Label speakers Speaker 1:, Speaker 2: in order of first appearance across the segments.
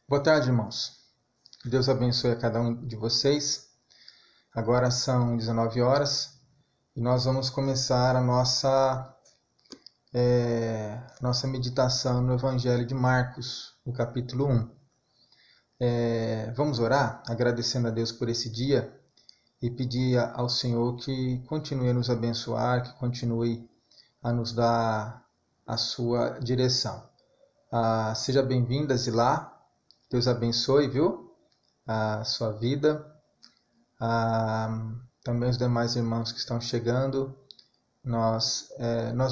Speaker 1: Boa tarde, irmãos. Deus abençoe a cada um de vocês. Agora são 19 horas e nós vamos começar a nossa meditação no Evangelho de Marcos, no capítulo 1. Vamos orar, agradecendo a Deus por esse dia e pedir ao Senhor que continue a nos abençoar, que continue a nos dar a sua direção. Seja bem-vinda, Zilá. Deus abençoe, viu? A sua vida. Também os demais irmãos que estão chegando. Nós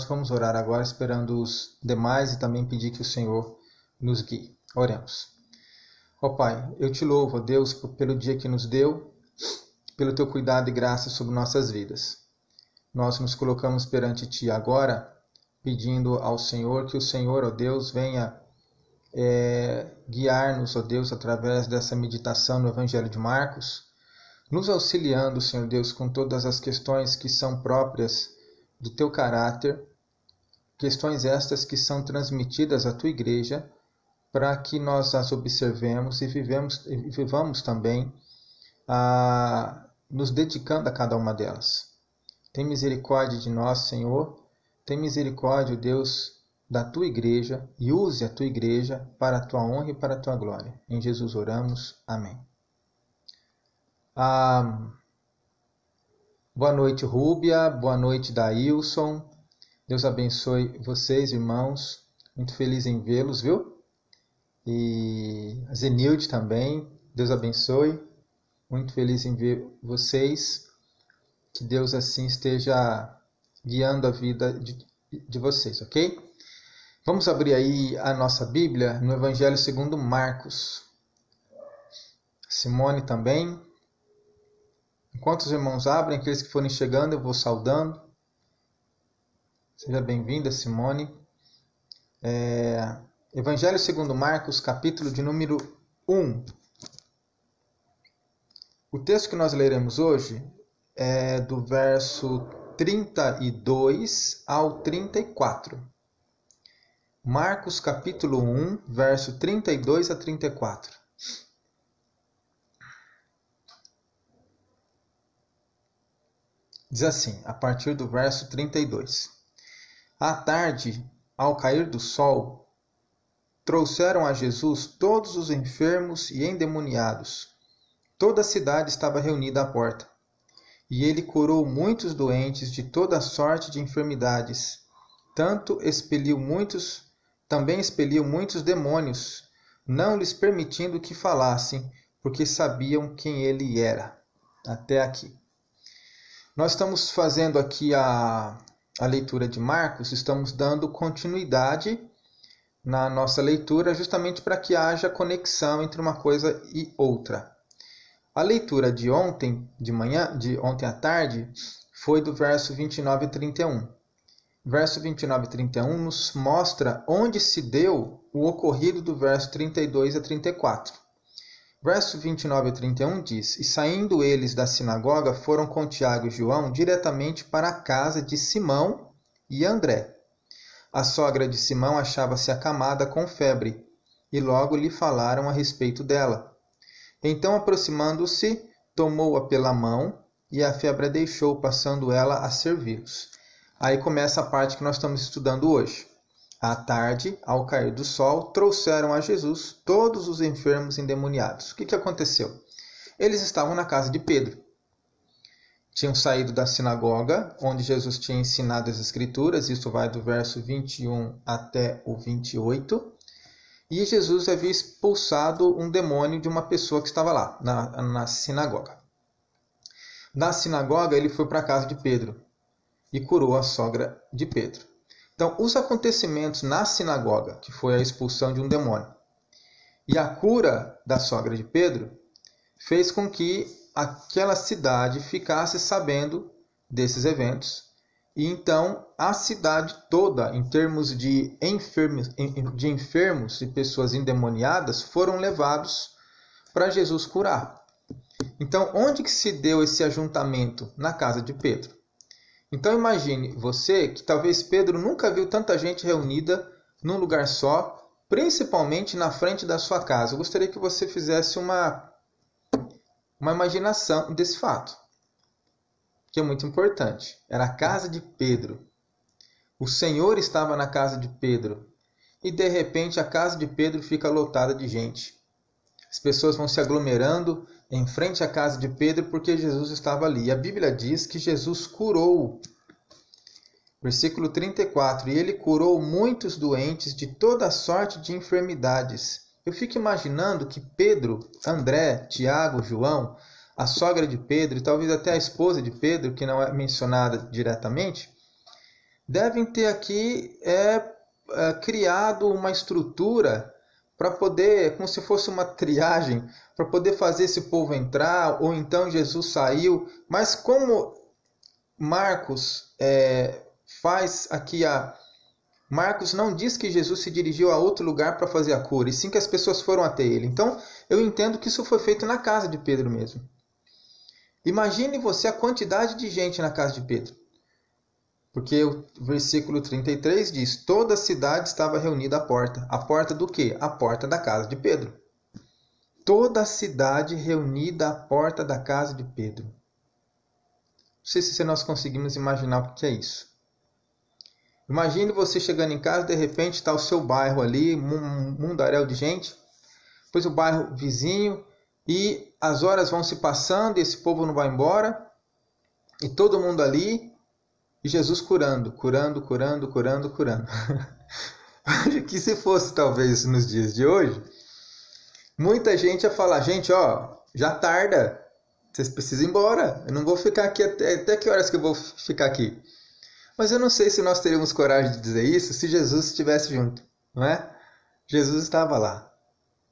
Speaker 1: vamos orar agora, esperando os demais e também pedir que o Senhor nos guie. Oremos. Ó Pai, eu te louvo, ó Deus, pelo dia que nos deu, pelo teu cuidado e graça sobre nossas vidas. Nós nos colocamos perante ti agora, pedindo ao Senhor que o Senhor, ó Deus, venha guiar-nos, ó Deus, através dessa meditação no Evangelho de Marcos, nos auxiliando, Senhor Deus, com todas as questões que são próprias do teu caráter, questões estas que são transmitidas à tua igreja, para que nós as observemos e vivamos também nos dedicando a cada uma delas. Tem misericórdia de nós, Senhor, tem misericórdia, Deus, da tua igreja, e use a tua igreja para a tua honra e para a tua glória. Em Jesus oramos. Amém. Boa noite, Rúbia. Boa noite, Daílson. Deus abençoe vocês, irmãos. Muito feliz em vê-los, viu? E a Zenilde também. Deus abençoe. Muito feliz em ver vocês. Que Deus assim esteja guiando a vida de vocês, ok? Vamos abrir aí a nossa Bíblia no Evangelho segundo Marcos. Simone também. Enquanto os irmãos abrem, aqueles que forem chegando, eu vou saudando. Seja bem-vinda, Simone. Evangelho segundo Marcos, capítulo de número 1. O texto que nós leremos hoje é do verso 32 ao 34. Marcos capítulo 1, verso 32 a 34. Diz assim, a partir do verso 32. À tarde, ao cair do sol, trouxeram a Jesus todos os enfermos e endemoniados. Toda a cidade estava reunida à porta. E ele curou muitos doentes de toda sorte de enfermidades. Também expeliu muitos demônios, não lhes permitindo que falassem, porque sabiam quem ele era. Até aqui. Nós estamos fazendo aqui a leitura de Marcos, estamos dando continuidade na nossa leitura, justamente para que haja conexão entre uma coisa e outra. A leitura de ontem à tarde, foi do verso 29 e 31. Verso 29 e 31 nos mostra onde se deu o ocorrido do verso 32 a 34. Verso 29 e 31 diz: E saindo eles da sinagoga, foram com Tiago e João diretamente para a casa de Simão e André. A sogra de Simão achava-se acamada com febre, e logo lhe falaram a respeito dela. Então, aproximando-se, tomou-a pela mão, e a febre a deixou, passando ela a servi-los. Aí começa a parte que nós estamos estudando hoje. À tarde, ao cair do sol, trouxeram a Jesus todos os enfermos endemoniados. O que aconteceu? Eles estavam na casa de Pedro. Tinham saído da sinagoga, onde Jesus tinha ensinado as Escrituras. Isso vai do verso 21 até o 28. E Jesus havia expulsado um demônio de uma pessoa que estava lá, na sinagoga. Da sinagoga, ele foi para a casa de Pedro e curou a sogra de Pedro. Então, os acontecimentos na sinagoga, que foi a expulsão de um demônio, e a cura da sogra de Pedro, fez com que aquela cidade ficasse sabendo desses eventos. E então, a cidade toda, em termos de enfermos e pessoas endemoniadas, foram levados para Jesus curar. Então, onde que se deu esse ajuntamento? Na casa de Pedro. Então imagine você que talvez Pedro nunca viu tanta gente reunida num lugar só, principalmente na frente da sua casa. Eu gostaria que você fizesse uma imaginação desse fato, que é muito importante. Era a casa de Pedro. O Senhor estava na casa de Pedro. E de repente a casa de Pedro fica lotada de gente. As pessoas vão se aglomerando em frente à casa de Pedro porque Jesus estava ali. E a Bíblia diz que Jesus curou. Versículo 34. E ele curou muitos doentes de toda sorte de enfermidades. Eu fico imaginando que Pedro, André, Tiago, João, a sogra de Pedro e talvez até a esposa de Pedro, que não é mencionada diretamente, devem ter aqui criado uma estrutura para poder, como se fosse uma triagem, para poder fazer esse povo entrar, ou então Jesus saiu. Mas como Marcos faz aqui Marcos não diz que Jesus se dirigiu a outro lugar para fazer a cura, e sim que as pessoas foram até ele. Então, eu entendo que isso foi feito na casa de Pedro mesmo. Imagine você a quantidade de gente na casa de Pedro. Porque o versículo 33 diz, toda a cidade estava reunida à porta. A porta do quê? A porta da casa de Pedro. Toda a cidade reunida à porta da casa de Pedro. Não sei se nós conseguimos imaginar o que é isso. Imagine você chegando em casa, de repente está o seu bairro ali, um mundaréu de gente, depois o bairro vizinho, e as horas vão se passando e esse povo não vai embora, e todo mundo ali, e Jesus curando. Acho que se fosse talvez nos dias de hoje, muita gente ia falar, gente, já tarda, vocês precisam ir embora, eu não vou ficar aqui até que horas que eu vou ficar aqui? Mas eu não sei se nós teríamos coragem de dizer isso se Jesus estivesse junto, não é? Jesus estava lá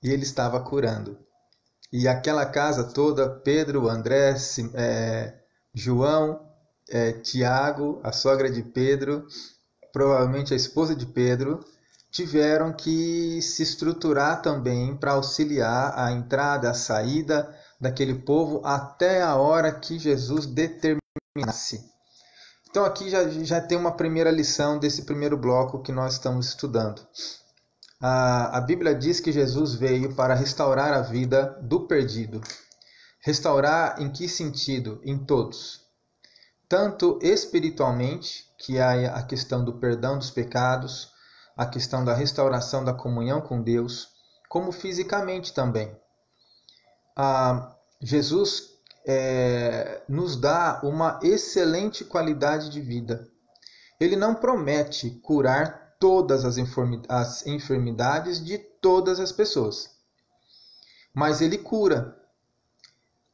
Speaker 1: e ele estava curando. E aquela casa toda, Pedro, André, João, Tiago, a sogra de Pedro, provavelmente a esposa de Pedro, tiveram que se estruturar também para auxiliar a entrada, a saída daquele povo até a hora que Jesus determinasse. Então aqui já tem uma primeira lição desse primeiro bloco que nós estamos estudando. A Bíblia diz que Jesus veio para restaurar a vida do perdido. Restaurar em que sentido? Em todos. Tanto espiritualmente, que é a questão do perdão dos pecados, a questão da restauração da comunhão com Deus, como fisicamente também. Jesus nos dá uma excelente qualidade de vida. Ele não promete curar todas as enfermidades de todas as pessoas, mas ele cura.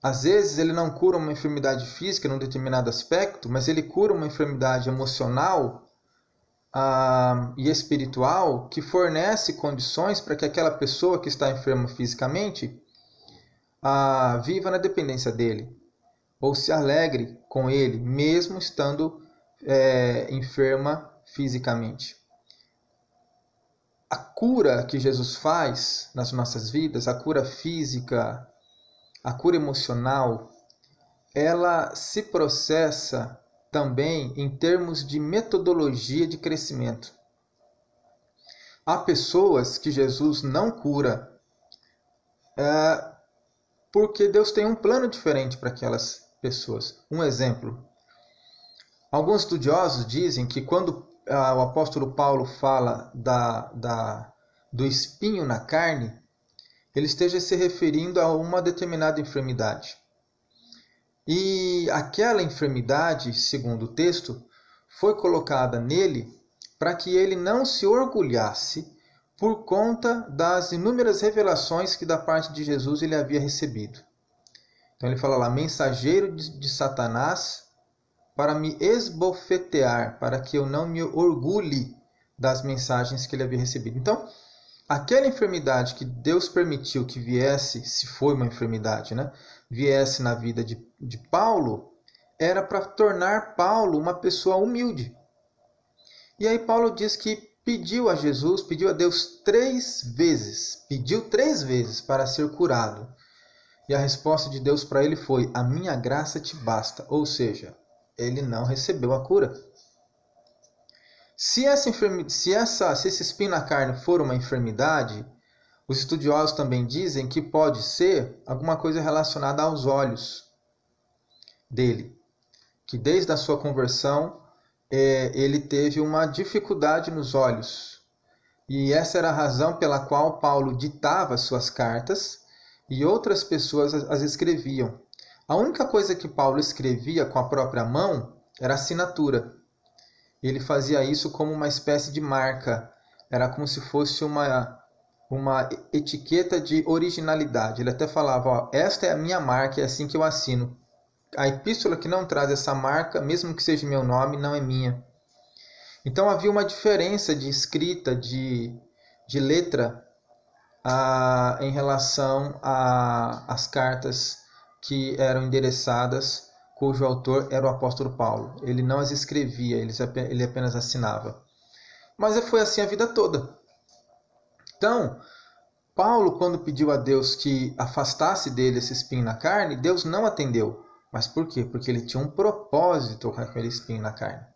Speaker 1: Às vezes ele não cura uma enfermidade física num determinado aspecto, mas ele cura uma enfermidade emocional e espiritual que fornece condições para que aquela pessoa que está enferma fisicamente viva na dependência dele, ou se alegre com ele, mesmo estando enferma fisicamente. A cura que Jesus faz nas nossas vidas, a cura física, a cura emocional, ela se processa também em termos de metodologia de crescimento. Há pessoas que Jesus não cura porque Deus tem um plano diferente para aquelas pessoas. Um exemplo. Alguns estudiosos dizem que quando o apóstolo Paulo fala do espinho na carne, ele esteja se referindo a uma determinada enfermidade. E aquela enfermidade, segundo o texto, foi colocada nele para que ele não se orgulhasse por conta das inúmeras revelações que da parte de Jesus ele havia recebido. Então ele fala lá, mensageiro de Satanás para me esbofetear, para que eu não me orgulhe das mensagens que ele havia recebido. Então, aquela enfermidade que Deus permitiu que viesse, se foi uma enfermidade, viesse na vida de Paulo, era para tornar Paulo uma pessoa humilde. E aí Paulo diz que pediu a Jesus, pediu a Deus 3 vezes, pediu 3 vezes para ser curado. E a resposta de Deus para ele foi, a minha graça te basta. Ou seja, ele não recebeu a cura. Se esse espinho na carne for uma enfermidade, os estudiosos também dizem que pode ser alguma coisa relacionada aos olhos dele, que desde a sua conversão ele teve uma dificuldade nos olhos. E essa era a razão pela qual Paulo ditava suas cartas e outras pessoas as escreviam. A única coisa que Paulo escrevia com a própria mão era assinatura. Ele fazia isso como uma espécie de marca. Era como se fosse uma etiqueta de originalidade. Ele até falava, ó, esta é a minha marca, é assim que eu assino. A epístola que não traz essa marca, mesmo que seja meu nome, não é minha. Então havia uma diferença de escrita, de letra, em relação às cartas que eram endereçadas, cujo autor era o apóstolo Paulo. Ele não as escrevia, ele apenas assinava. Mas foi assim a vida toda. Então, Paulo, quando pediu a Deus que afastasse dele esse espinho na carne, Deus não atendeu. Mas por quê? Porque ele tinha um propósito com aquele espinho na carne.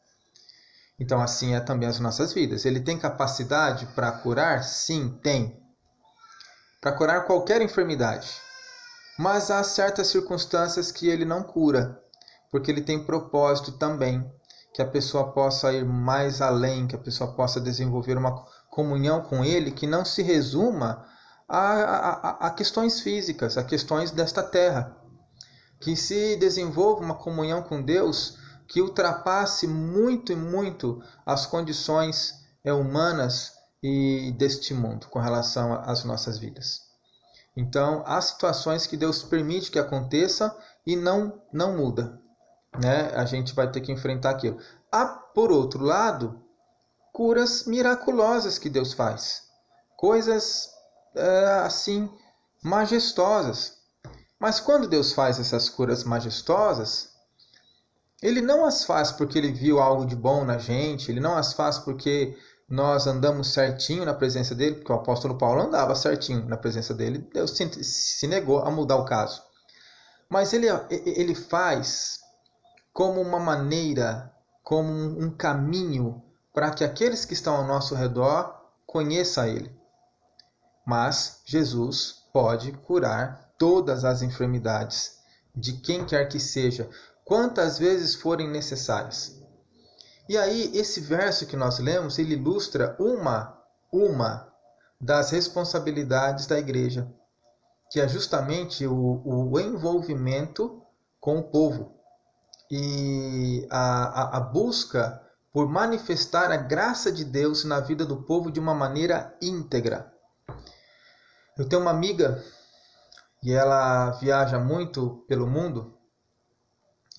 Speaker 1: Então, assim é também as nossas vidas. Ele tem capacidade para curar? Sim, tem. Para curar qualquer enfermidade. Mas há certas circunstâncias que ele não cura, porque ele tem propósito também, que a pessoa possa ir mais além, que a pessoa possa desenvolver uma comunhão com ele que não se resuma a questões físicas, a questões desta terra. Que se desenvolva uma comunhão com Deus que ultrapasse muito e muito as condições humanas e deste mundo com relação às nossas vidas. Então, há situações que Deus permite que aconteça e não muda. Né? A gente vai ter que enfrentar aquilo. Há, por outro lado, curas miraculosas que Deus faz. Coisas assim, majestosas. Mas quando Deus faz essas curas majestosas, Ele não as faz porque Ele viu algo de bom na gente, Ele não as faz porque nós andamos certinho na presença dEle, porque o apóstolo Paulo andava certinho na presença dEle, Deus se negou a mudar o caso. Mas Ele faz como uma maneira, como um caminho para que aqueles que estão ao nosso redor conheçam Ele. Mas Jesus pode curar todas as enfermidades de quem quer que seja, quantas vezes forem necessárias. E aí, esse verso que nós lemos, ele ilustra uma das responsabilidades da igreja, que é justamente o envolvimento com o povo e a busca por manifestar a graça de Deus na vida do povo de uma maneira íntegra. Eu tenho uma amiga e ela viaja muito pelo mundo.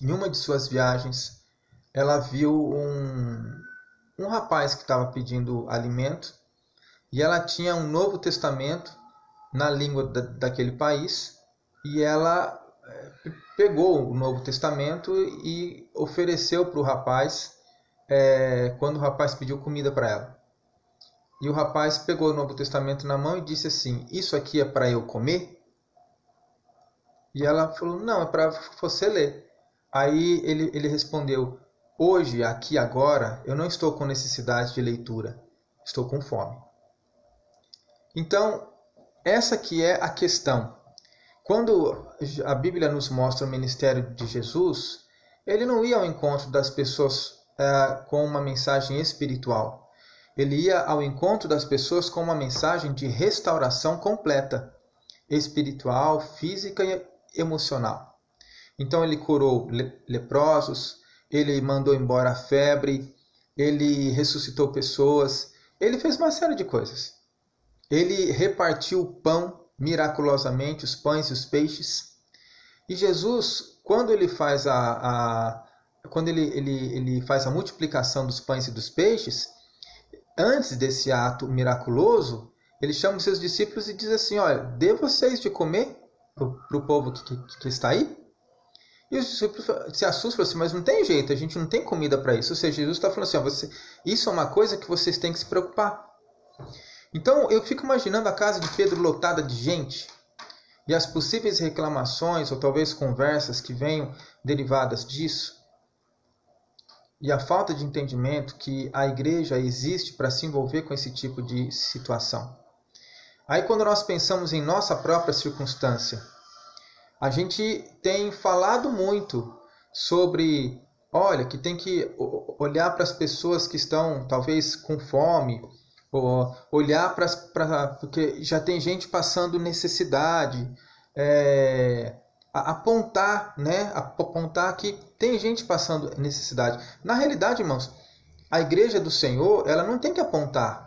Speaker 1: Em uma de suas viagens, ela viu um rapaz que estava pedindo alimento e ela tinha um Novo Testamento na língua daquele país e ela pegou o Novo Testamento e ofereceu para o rapaz quando o rapaz pediu comida para ela. E o rapaz pegou o Novo Testamento na mão e disse assim, isso aqui é para eu comer? E ela falou, não, é para você ler. Aí ele respondeu, hoje, aqui, agora, eu não estou com necessidade de leitura, estou com fome. Então, essa que é a questão. Quando a Bíblia nos mostra o ministério de Jesus, ele não ia ao encontro das pessoas com uma mensagem espiritual. Ele ia ao encontro das pessoas com uma mensagem de restauração completa, espiritual, física e emocional. Então ele curou leprosos, ele mandou embora a febre, ele ressuscitou pessoas, ele fez uma série de coisas. Ele repartiu o pão miraculosamente, os pães e os peixes. E Jesus, quando ele faz quando ele faz a multiplicação dos pães e dos peixes, antes desse ato miraculoso, ele chama os seus discípulos e diz assim, olha, dê vocês de comer para o povo que está aí. E os discípulos se assustam, falam assim, mas não tem jeito, a gente não tem comida para isso. Ou seja, Jesus está falando assim, isso é uma coisa que vocês têm que se preocupar. Então eu fico imaginando a casa de Pedro lotada de gente e as possíveis reclamações ou talvez conversas que venham derivadas disso. e a falta de entendimento que a igreja existe para se envolver com esse tipo de situação. Aí quando nós pensamos em nossa própria circunstância, a gente tem falado muito sobre, olha, que tem que olhar para as pessoas que estão talvez com fome, ou olhar porque já tem gente passando necessidade, apontar, né? Apontar que tem gente passando necessidade. Na realidade, irmãos, a igreja do Senhor, ela não tem que apontar.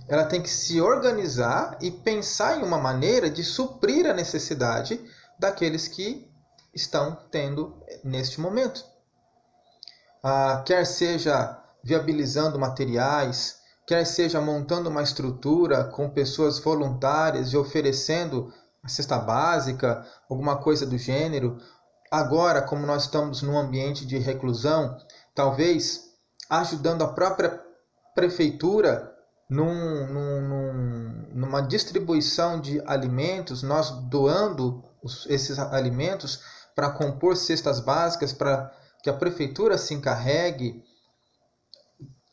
Speaker 1: Ela tem que se organizar e pensar em uma maneira de suprir a necessidade daqueles que estão tendo neste momento. Quer seja viabilizando materiais, quer seja montando uma estrutura com pessoas voluntárias e oferecendo a cesta básica, alguma coisa do gênero. Agora, como nós estamos num ambiente de reclusão, talvez ajudando a própria prefeitura numa distribuição de alimentos, nós doando esses alimentos para compor cestas básicas, para que a prefeitura se encarregue.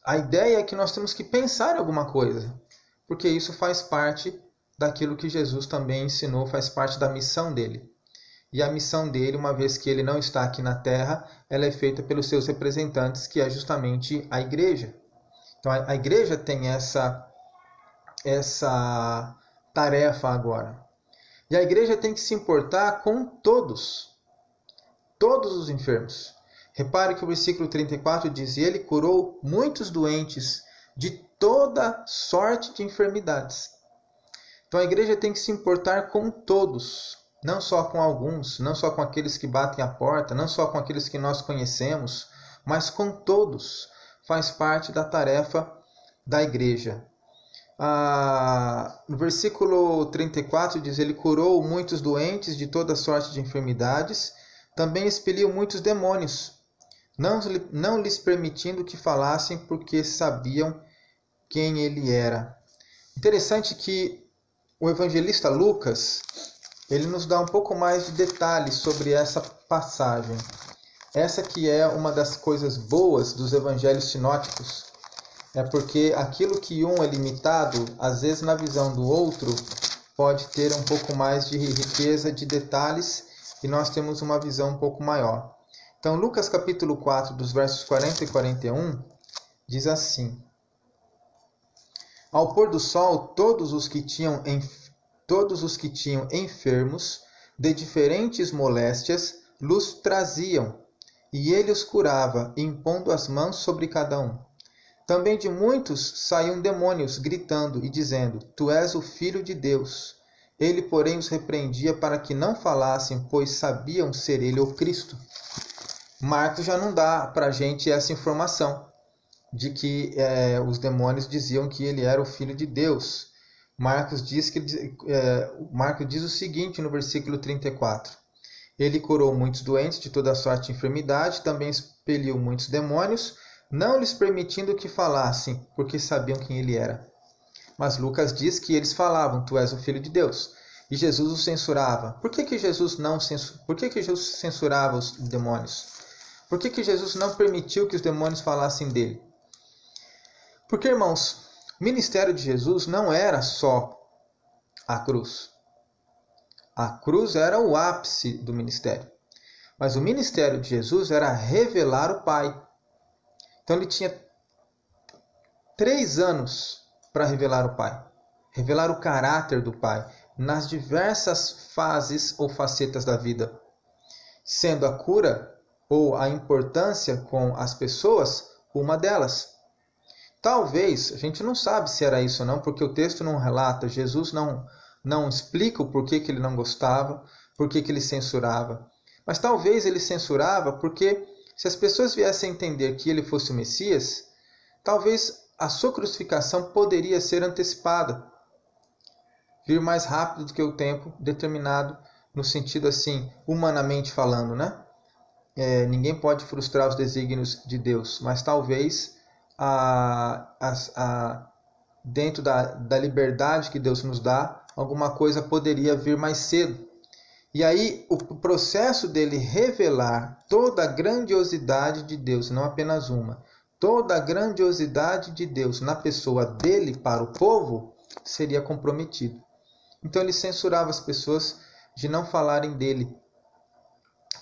Speaker 1: A ideia é que nós temos que pensar em alguma coisa, porque isso faz parte daquilo que Jesus também ensinou, faz parte da missão dele. E a missão dele, uma vez que ele não está aqui na terra, ela é feita pelos seus representantes, que é justamente a igreja. Então a igreja tem essa tarefa agora. E a igreja tem que se importar com todos os enfermos. Repare que o versículo 34 diz: e ele curou muitos doentes de toda sorte de enfermidades. Então a igreja tem que se importar com todos, não só com alguns, não só com aqueles que batem a porta, não só com aqueles que nós conhecemos, mas com todos. Faz parte da tarefa da igreja. No versículo 34 diz: ele curou muitos doentes de toda sorte de enfermidades, também expeliu muitos demônios, não lhes permitindo que falassem, porque sabiam quem ele era. Interessante que o evangelista Lucas, ele nos dá um pouco mais de detalhes sobre essa passagem. Essa que é uma das coisas boas dos evangelhos sinóticos, é porque aquilo que um é limitado, às vezes na visão do outro, pode ter um pouco mais de riqueza de detalhes, e nós temos uma visão um pouco maior. Então, Lucas capítulo 4, dos versos 40 e 41, diz assim: ao pôr do sol, todos os que tinham enfermos de diferentes moléstias lhes traziam, e ele os curava, impondo as mãos sobre cada um. Também de muitos saíam demônios, gritando e dizendo: tu és o Filho de Deus. Ele, porém, os repreendia para que não falassem, pois sabiam ser ele o Cristo. Marcos já não dá para a gente essa informação de que os demônios diziam que ele era o Filho de Deus. Marcos diz o seguinte no versículo 34. Ele curou muitos doentes de toda sorte de enfermidade, também expeliu muitos demônios, não lhes permitindo que falassem, porque sabiam quem ele era. Mas Lucas diz que eles falavam: tu és o Filho de Deus. E Jesus os censurava. Por que Jesus censurava os demônios? Por que Jesus não permitiu que os demônios falassem dele? Porque, irmãos, o ministério de Jesus não era só a cruz. A cruz era o ápice do ministério. Mas o ministério de Jesus era revelar o Pai. Então ele tinha 3 anos para revelar o Pai. Revelar o caráter do Pai nas diversas fases ou facetas da vida. Sendo a cura ou a importância com as pessoas uma delas. Talvez, a gente não sabe se era isso ou não, porque o texto não relata, Jesus não explica o porquê que ele não gostava, porquê que ele censurava. Mas talvez ele censurava porque, se as pessoas viessem a entender que ele fosse o Messias, talvez a sua crucificação poderia ser antecipada, vir mais rápido do que o tempo determinado, no sentido assim, humanamente falando, né? Ninguém pode frustrar os desígnios de Deus, mas talvez dentro da liberdade que Deus nos dá, alguma coisa poderia vir mais cedo. E aí o processo dele revelar toda a grandiosidade de Deus, não apenas uma, toda a grandiosidade de Deus na pessoa dele para o povo, seria comprometido. Então ele censurava as pessoas de não falarem dele,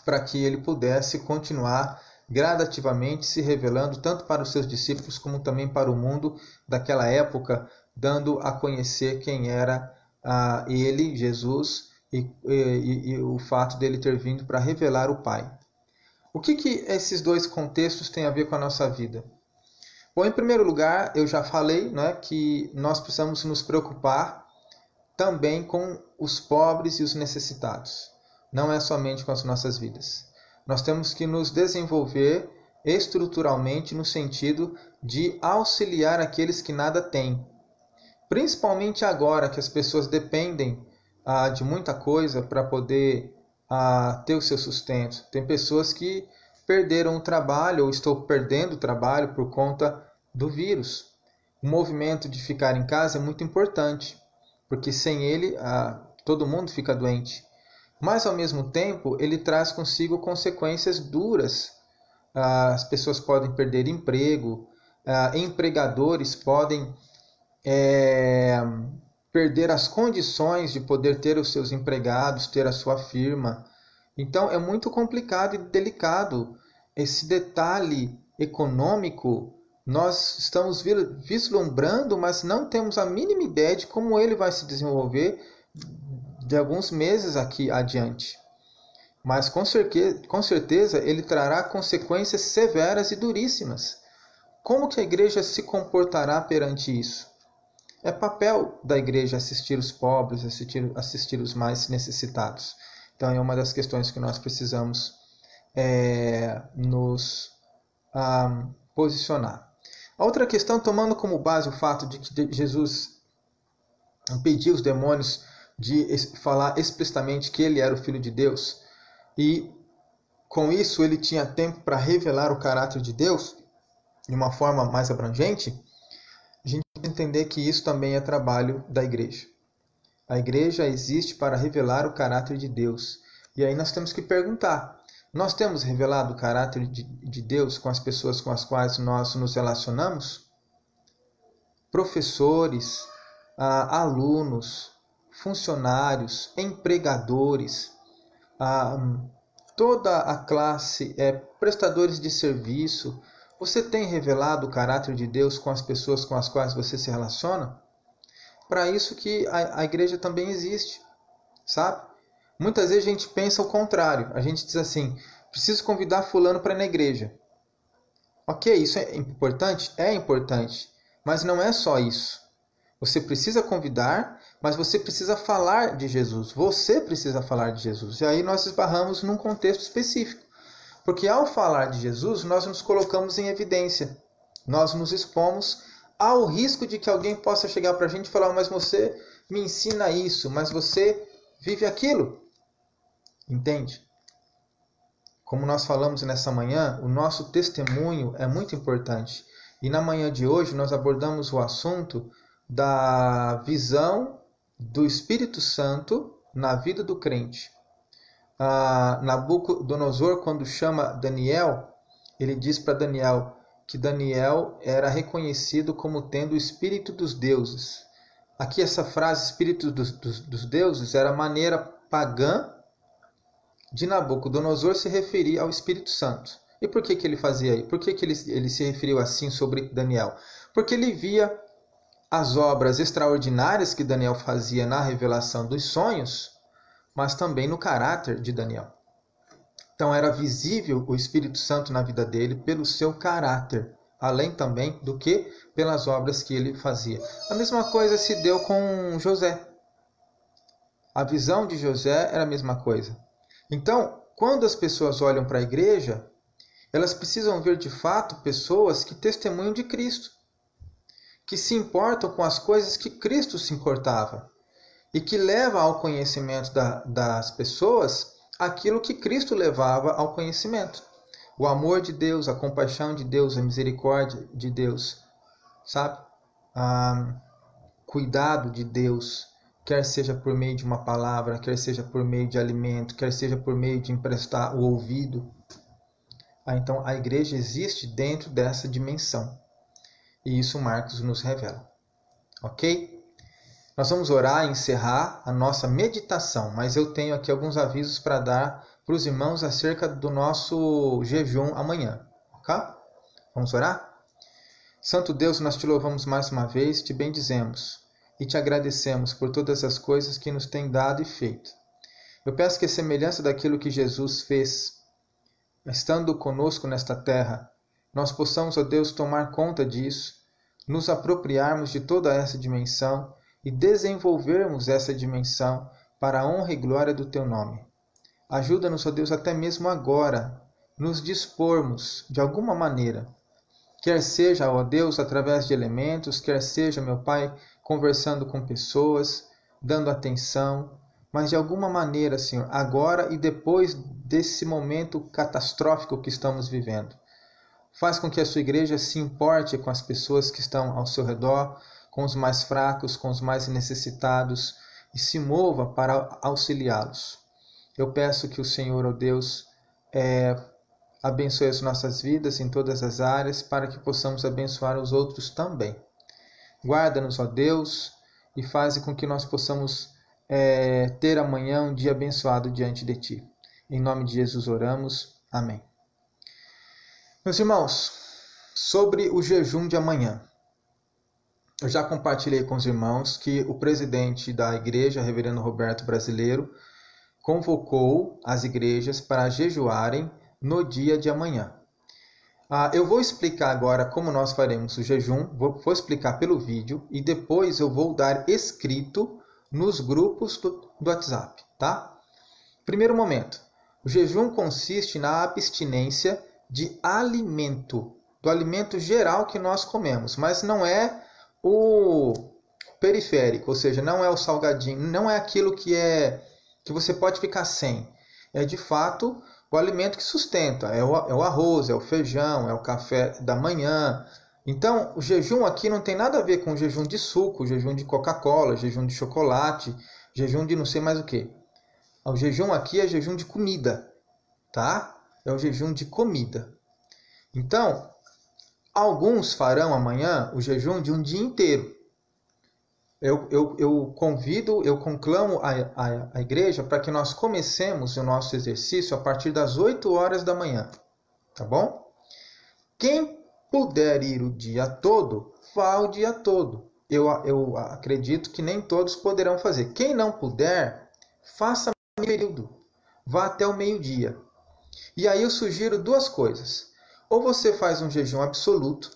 Speaker 1: para que ele pudesse continuar gradativamente se revelando tanto para os seus discípulos como também para o mundo daquela época, dando a conhecer quem era ele, Jesus, e o fato dele ter vindo para revelar o Pai. O que esses dois contextos têm a ver com a nossa vida? Bom, em primeiro lugar, eu já falei, né, que nós precisamos nos preocupar também com os pobres e os necessitados. Não é somente com as nossas vidas. Nós temos que nos desenvolver estruturalmente no sentido de auxiliar aqueles que nada têm. Principalmente agora que as pessoas dependem de muita coisa para poder ter o seu sustento. Tem pessoas que perderam o trabalho ou estão perdendo o trabalho por conta do vírus. O movimento de ficar em casa é muito importante, porque sem ele todo mundo fica doente. Mas, ao mesmo tempo, ele traz consigo consequências duras. As pessoas podem perder emprego, empregadores podem perder as condições de poder ter os seus empregados, ter a sua firma. Então, é muito complicado e delicado. Esse detalhe econômico, nós estamos vislumbrando, mas não temos a mínima ideia de como ele vai se desenvolver de alguns meses aqui adiante. Mas com certeza ele trará consequências severas e duríssimas. Como que a igreja se comportará perante isso? É papel da igreja assistir os pobres, assistir os mais necessitados. Então é uma das questões que nós precisamos nos posicionar. A outra questão, tomando como base o fato de que Jesus pediu os demônios de falar explicitamente que ele era o Filho de Deus, e com isso ele tinha tempo para revelar o caráter de Deus de uma forma mais abrangente, a gente tem que entender que isso também é trabalho da igreja. A igreja existe para revelar o caráter de Deus. E aí nós temos que perguntar, nós temos revelado o caráter de Deus com as pessoas com as quais nós nos relacionamos? Professores, alunos, funcionários, empregadores, toda a classe, prestadores de serviço. Você tem revelado o caráter de Deus com as pessoas com as quais você se relaciona? Para isso que a igreja também existe, sabe? Muitas vezes a gente pensa o contrário. A gente diz assim, preciso convidar fulano para ir na igreja. Ok, isso é importante? É importante, mas não é só isso. Você precisa convidar, mas você precisa falar de Jesus. Você precisa falar de Jesus. E aí nós esbarramos num contexto específico. Porque ao falar de Jesus, nós nos colocamos em evidência. Nós nos expomos ao risco de que alguém possa chegar para a gente e falar, mas você me ensina isso, mas você vive aquilo. Entende? Como nós falamos nessa manhã, o nosso testemunho é muito importante. E na manhã de hoje nós abordamos o assunto da visão do Espírito Santo na vida do crente. Nabucodonosor, quando chama Daniel, ele diz para Daniel que Daniel era reconhecido como tendo o Espírito dos deuses. Aqui essa frase, Espírito dos deuses, era a maneira pagã de Nabucodonosor se referir ao Espírito Santo. E por que ele fazia isso? Por que ele se referiu assim sobre Daniel? Porque ele via as obras extraordinárias que Daniel fazia na revelação dos sonhos, mas também no caráter de Daniel. Então era visível o Espírito Santo na vida dele pelo seu caráter, além também do que pelas obras que ele fazia. A mesma coisa se deu com José. A visão de José era a mesma coisa. Então, quando as pessoas olham para a igreja, elas precisam ver de fato pessoas que testemunham de Cristo, que se importam com as coisas que Cristo se importava e que leva ao conhecimento das pessoas aquilo que Cristo levava ao conhecimento. O amor de Deus, a compaixão de Deus, a misericórdia de Deus, sabe? Cuidado de Deus, quer seja por meio de uma palavra, quer seja por meio de alimento, quer seja por meio de emprestar o ouvido. Então a igreja existe dentro dessa dimensão. E isso Marcos nos revela. Ok? Nós vamos orar e encerrar a nossa meditação, mas eu tenho aqui alguns avisos para dar para os irmãos acerca do nosso jejum amanhã. Ok? Vamos orar? Santo Deus, nós te louvamos mais uma vez, te bendizemos e te agradecemos por todas as coisas que nos tem dado e feito. Eu peço que a semelhança daquilo que Jesus fez, estando conosco nesta terra, nós possamos, ó Deus, tomar conta disso, nos apropriarmos de toda essa dimensão e desenvolvermos essa dimensão para a honra e glória do Teu nome. Ajuda-nos, ó Deus, até mesmo agora, nos dispormos de alguma maneira, quer seja, ó Deus, através de elementos, quer seja, meu Pai, conversando com pessoas, dando atenção, mas de alguma maneira, Senhor, agora e depois desse momento catastrófico que estamos vivendo. Faz com que a sua igreja se importe com as pessoas que estão ao seu redor, com os mais fracos, com os mais necessitados, e se mova para auxiliá-los. Eu peço que o Senhor, ó Deus, abençoe as nossas vidas em todas as áreas, para que possamos abençoar os outros também. Guarda-nos, ó Deus, e faz com que nós possamos ter amanhã um dia abençoado diante de Ti. Em nome de Jesus oramos. Amém. Meus irmãos, sobre o jejum de amanhã, eu já compartilhei com os irmãos que o presidente da igreja, reverendo Roberto Brasileiro, convocou as igrejas para jejuarem no dia de amanhã. Eu vou explicar agora como nós faremos o jejum, vou explicar pelo vídeo e depois eu vou dar escrito nos grupos do WhatsApp, tá? Primeiro momento, o jejum consiste na abstinência de alimento, do alimento geral que nós comemos, mas não é o periférico, ou seja, não é o salgadinho, não é aquilo que você pode ficar sem. É de fato o alimento que sustenta, é o arroz, é o feijão, é o café da manhã. Então, o jejum aqui não tem nada a ver com jejum de suco, jejum de Coca-Cola, jejum de chocolate, jejum de não sei mais o que. O jejum aqui é jejum de comida, tá? É o jejum de comida. Então, alguns farão amanhã o jejum de um dia inteiro. Eu convido, eu conclamo a igreja para que nós comecemos o nosso exercício a partir das 8 horas da manhã. Tá bom? Quem puder ir o dia todo, vá o dia todo. Eu acredito que nem todos poderão fazer. Quem não puder, faça meio período. Vá até o meio-dia. E aí eu sugiro duas coisas. Ou você faz um jejum absoluto,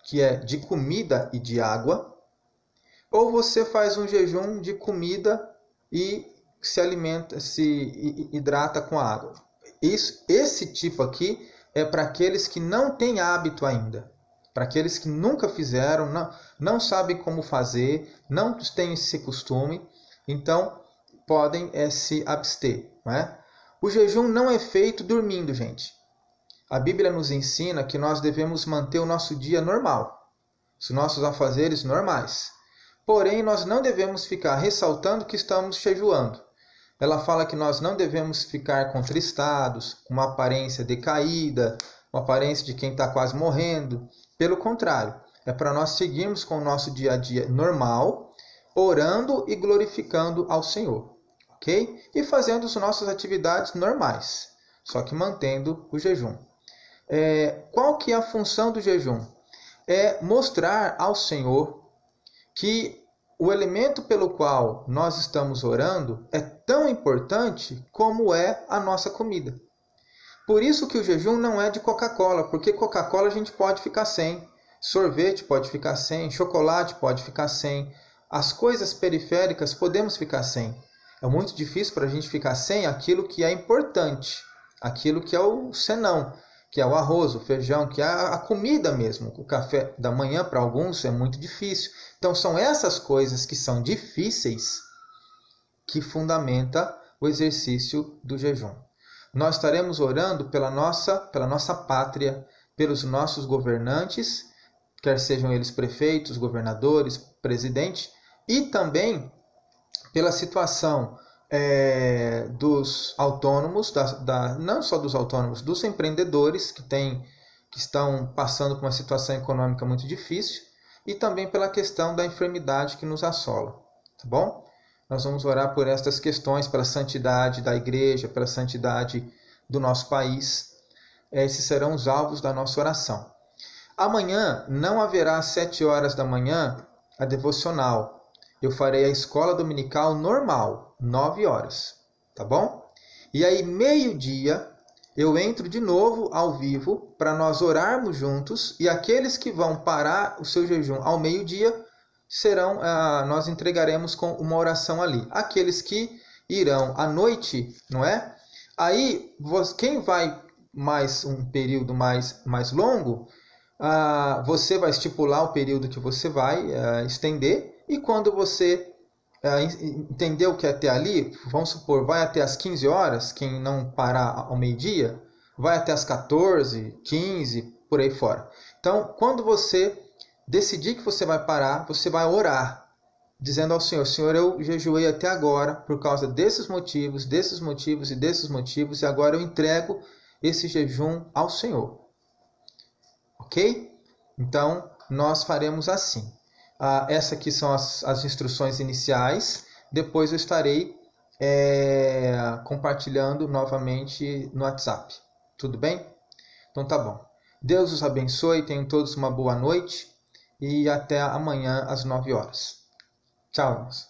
Speaker 1: que é de comida e de água, ou você faz um jejum de comida e se alimenta, se hidrata com água. Esse tipo aqui é para aqueles que não têm hábito ainda. Para aqueles que nunca fizeram, não sabem como fazer, não têm esse costume, então podem se abster. Não é? O jejum não é feito dormindo, gente. A Bíblia nos ensina que nós devemos manter o nosso dia normal, os nossos afazeres normais. Porém, nós não devemos ficar ressaltando que estamos jejuando. Ela fala que nós não devemos ficar contristados, com uma aparência decaída, uma aparência de quem está quase morrendo. Pelo contrário, é para nós seguirmos com o nosso dia a dia normal, orando e glorificando ao Senhor. Ok? E fazendo as nossas atividades normais, só que mantendo o jejum. Qual que é a função do jejum? É mostrar ao Senhor que o elemento pelo qual nós estamos orando é tão importante como é a nossa comida. Por isso que o jejum não é de Coca-Cola, porque Coca-Cola a gente pode ficar sem, sorvete pode ficar sem, chocolate pode ficar sem, as coisas periféricas podemos ficar sem. É muito difícil para a gente ficar sem aquilo que é importante, aquilo que é o senão, que é o arroz, o feijão, que é a comida mesmo. O café da manhã para alguns é muito difícil. Então são essas coisas que são difíceis que fundamenta o exercício do jejum. Nós estaremos orando pela nossa pátria, pelos nossos governantes, quer sejam eles prefeitos, governadores, presidente, e também pela situação dos autônomos, não só dos autônomos, dos empreendedores que estão passando por uma situação econômica muito difícil, e também pela questão da enfermidade que nos assola, tá bom? Nós vamos orar por estas questões, pela santidade da igreja, pela santidade do nosso país. Esses serão os alvos da nossa oração. Amanhã não haverá às 7 horas da manhã a devocional. Eu farei a escola dominical normal, 9 horas, tá bom? E aí, meio-dia, eu entro de novo ao vivo para nós orarmos juntos, e aqueles que vão parar o seu jejum ao meio-dia, nós entregaremos com uma oração ali. Aqueles que irão à noite, não é? Aí, quem vai mais um período mais longo, você vai estipular o período que você vai estender, e quando você entendeu que até ali, vamos supor, vai até as 15 horas, quem não parar ao meio-dia, vai até as 14, 15, por aí fora. Então, quando você decidir que você vai parar, você vai orar, dizendo ao Senhor: Senhor, eu jejuei até agora por causa desses motivos, e agora eu entrego esse jejum ao Senhor. Ok? Então, nós faremos assim. Essas aqui são as instruções iniciais. Depois eu estarei compartilhando novamente no WhatsApp. Tudo bem? Então tá bom. Deus os abençoe, tenham todos uma boa noite e até amanhã às 9 horas. Tchau, irmãos.